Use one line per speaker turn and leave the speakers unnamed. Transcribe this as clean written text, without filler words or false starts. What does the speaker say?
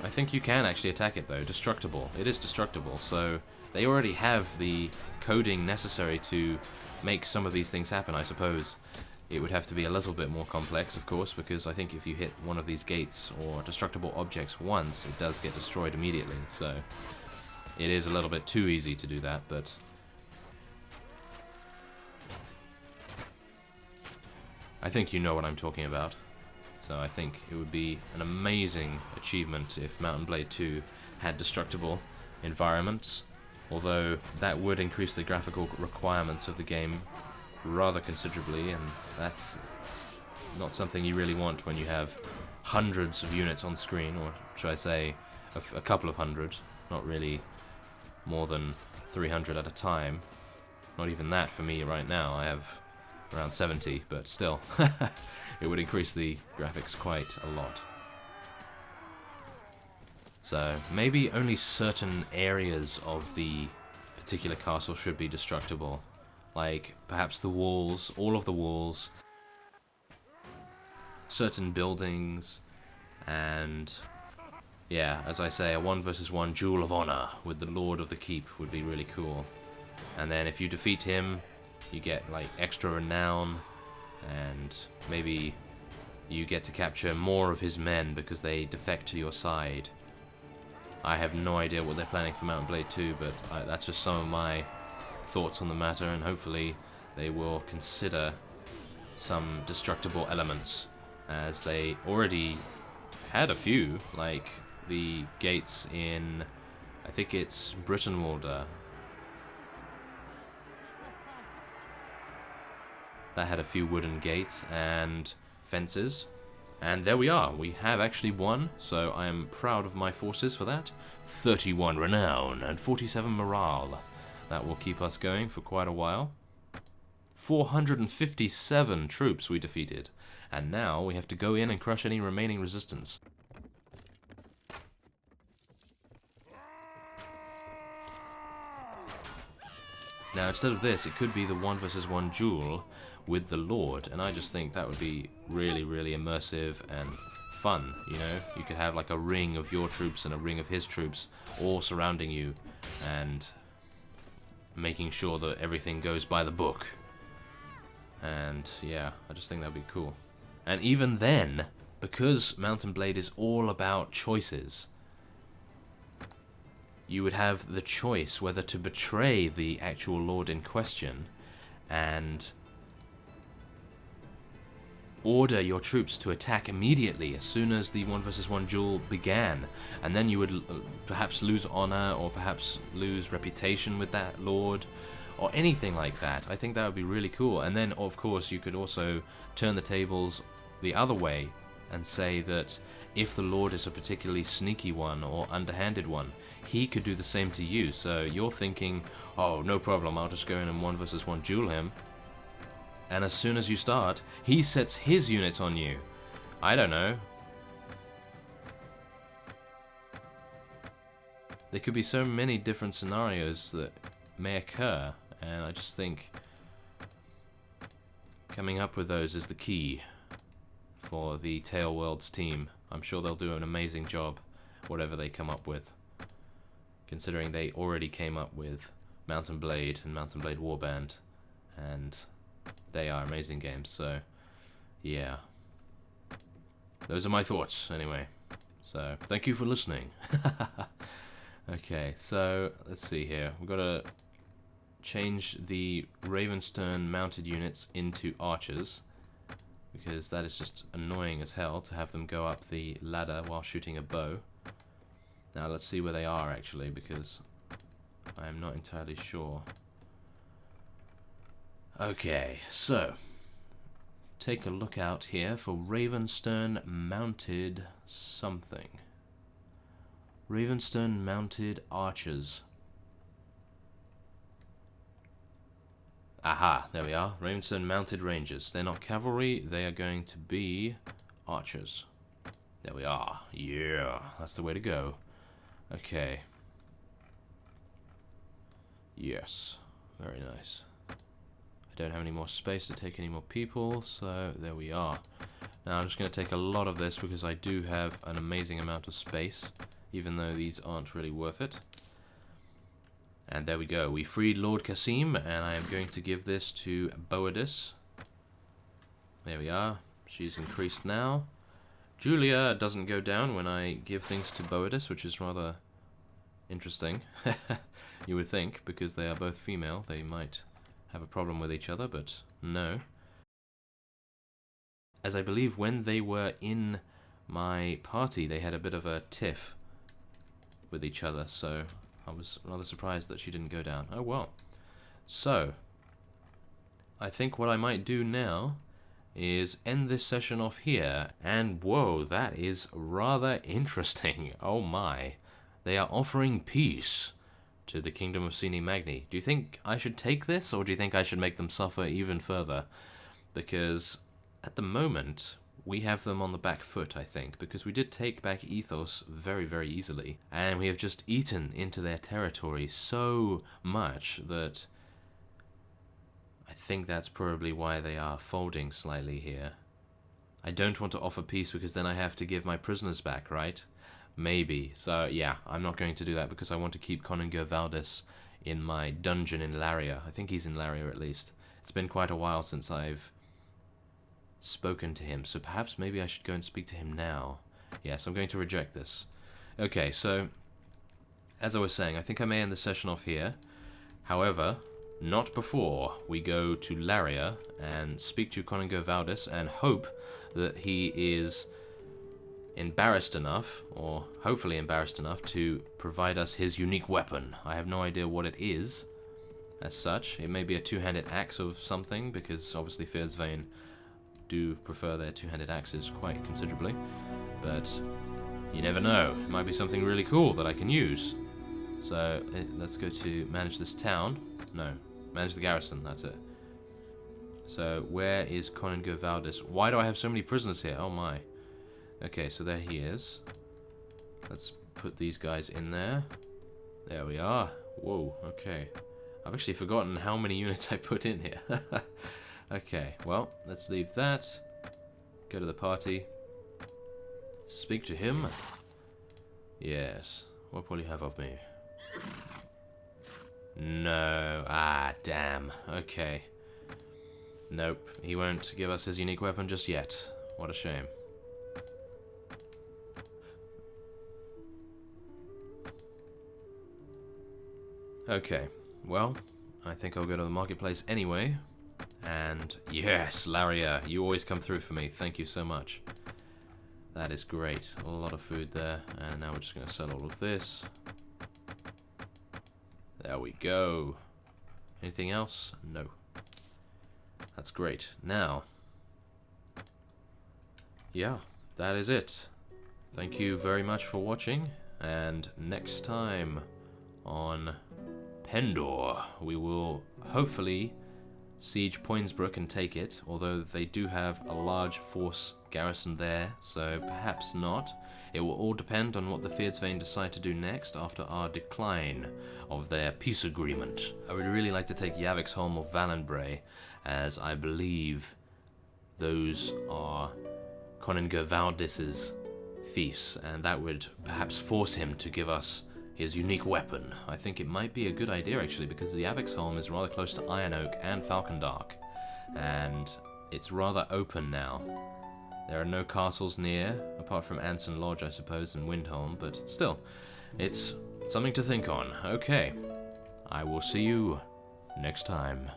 I think you can actually attack it though. Destructible. It is destructible, so they already have the coding necessary to make some of these things happen, I suppose. It would have to be a little bit more complex, of course, because I think if you hit one of these gates or destructible objects once, it does get destroyed immediately, so it is a little bit too easy to do that, but I think you know what I'm talking about. So I think it would be an amazing achievement if Mount & Blade 2 had destructible environments, although that would increase the graphical requirements of the game rather considerably, and that's not something you really want when you have hundreds of units on screen, or should I say a couple of hundred, not really more than 300 at a time. Not even that for me right now. I have around 70, but still, it would increase the graphics quite a lot. So maybe only certain areas of the particular castle should be destructible. Like perhaps the walls, all of the walls, certain buildings, and yeah, as I say, a 1 versus 1 duel of honor with the Lord of the Keep would be really cool. And then if you defeat him, you get like extra renown, and maybe you get to capture more of his men because they defect to your side. I have no idea what they're planning for Mount & Blade 2, but that's just some of my thoughts on the matter, and hopefully they will consider some destructible elements, as they already had a few, like the gates in, I think it's Brittenwalder, that had a few wooden gates and fences. And there we are, we have actually won, so I am proud of my forces for that. 31 renown and 47 morale. That will keep us going for quite a while. 457 troops we defeated, and now we have to go in and crush any remaining resistance. Now instead of this, it could be the 1 versus 1 duel with the Lord, and I just think that would be really, really immersive and fun, you know? You could have like a ring of your troops and a ring of his troops all surrounding you, and making sure that everything goes by the book. And yeah, I just think that'd be cool. And even then, because Mount & Blade is all about choices, you would have the choice whether to betray the actual Lord in question and order your troops to attack immediately as soon as the 1 versus 1 duel began, and then you would perhaps lose honor or perhaps lose reputation with that Lord or anything like that. I think that would be really cool. And then of course you could also turn the tables the other way and say that if the Lord is a particularly sneaky one or underhanded one, he could do the same to you. So you're thinking, oh, no problem, I'll just go in and 1 versus 1 duel him, and as soon as you start, he sets his units on you. I don't know. There could be so many different scenarios that may occur, and I just think coming up with those is the key for the Tale Worlds team. I'm sure they'll do an amazing job, whatever they come up with, considering they already came up with Mount & Blade and Mount & Blade Warband, and they are amazing games. So yeah, those are my thoughts anyway, so thank you for listening. Okay, so let's see here, we've got to change the Ravenstern mounted units into archers, because that is just annoying as hell to have them go up the ladder while shooting a bow. Now let's see where they are actually, because I am not entirely sure. Okay, so take a look out here for Ravenstern mounted something. Ravenstern mounted archers. Aha, there we are. Ravenstern mounted rangers. They're not cavalry, they are going to be archers. There we are. Yeah, that's the way to go. Okay. Yes, very nice. I don't have any more space to take any more people, so there we are. Now I'm just going to take a lot of this because I do have an amazing amount of space, even though these aren't really worth it. And there we go. We freed Lord Kasim, and I am going to give this to Boadis. There we are. She's increased now. Julia doesn't go down when I give things to Boadis, which is rather interesting. You would think, because they are both female, they might have a problem with each other, but no. As I believe when they were in my party, they had a bit of a tiff with each other, so I was rather surprised that she didn't go down. Oh well. So, I think what I might do now is end this session off here, and whoa, that is rather interesting. Oh my. They are offering peace to the Kingdom of Sine Magni. Do you think I should take this, or do you think I should make them suffer even further? Because at the moment, we have them on the back foot, I think, because we did take back Ethos very, very easily, and we have just eaten into their territory so much that I think that's probably why they are folding slightly here. I don't want to offer peace because then I have to give my prisoners back, right? Maybe. So, yeah, I'm not going to do that because I want to keep Coninger Valdis in my dungeon in Laria. I think he's in Laria at least. It's been quite a while since I've spoken to him, so perhaps maybe I should go and speak to him now. Yes, I'm going to reject this. Okay, so, as I was saying, I think I may end the session off here. However, not before we go to Laria and speak to Coninger Valdis and hope that he is embarrassed enough, or hopefully embarrassed enough, to provide us his unique weapon. I have no idea what it is, as such. It may be a two-handed axe of something, because obviously Fyrdsvain do prefer their two-handed axes quite considerably, but you never know. It might be something really cool that I can use. So, let's go to manage this town. No, manage the garrison, that's it. So, where is Coninger Valdis? Why do I have so many prisoners here? Oh my. Okay, so there he is. Let's put these guys in there. There we are. Whoa, okay. I've actually forgotten how many units I put in here. Okay, well, let's leave that. Go to the party. Speak to him. Yes. What will you have of me? No. Ah, damn. Okay. Nope. He won't give us his unique weapon just yet. What a shame. Okay. Well, I think I'll go to the marketplace anyway. And yes, Laria, you always come through for me. Thank you so much. That is great. A lot of food there. And now we're just going to sell all of this. There we go. Anything else? No. That's great. Now, yeah, that is it. Thank you very much for watching. And next time on Pendor, we will hopefully siege Poinsbrook and take it, although they do have a large force garrison there, so perhaps not. It will all depend on what the Fyrdsvain decide to do next after our decline of their peace agreement. I would really like to take Yaviksholm or Valenbray, as I believe those are Coninger Valdis's fiefs, and that would perhaps force him to give us his unique weapon. I think it might be a good idea actually, because the Yaviksholm is rather close to Iron Oak and Falcondark, and it's rather open now. There are no castles near, apart from Anson Lodge I suppose and Windholm, but still, it's something to think on. Okay, I will see you next time.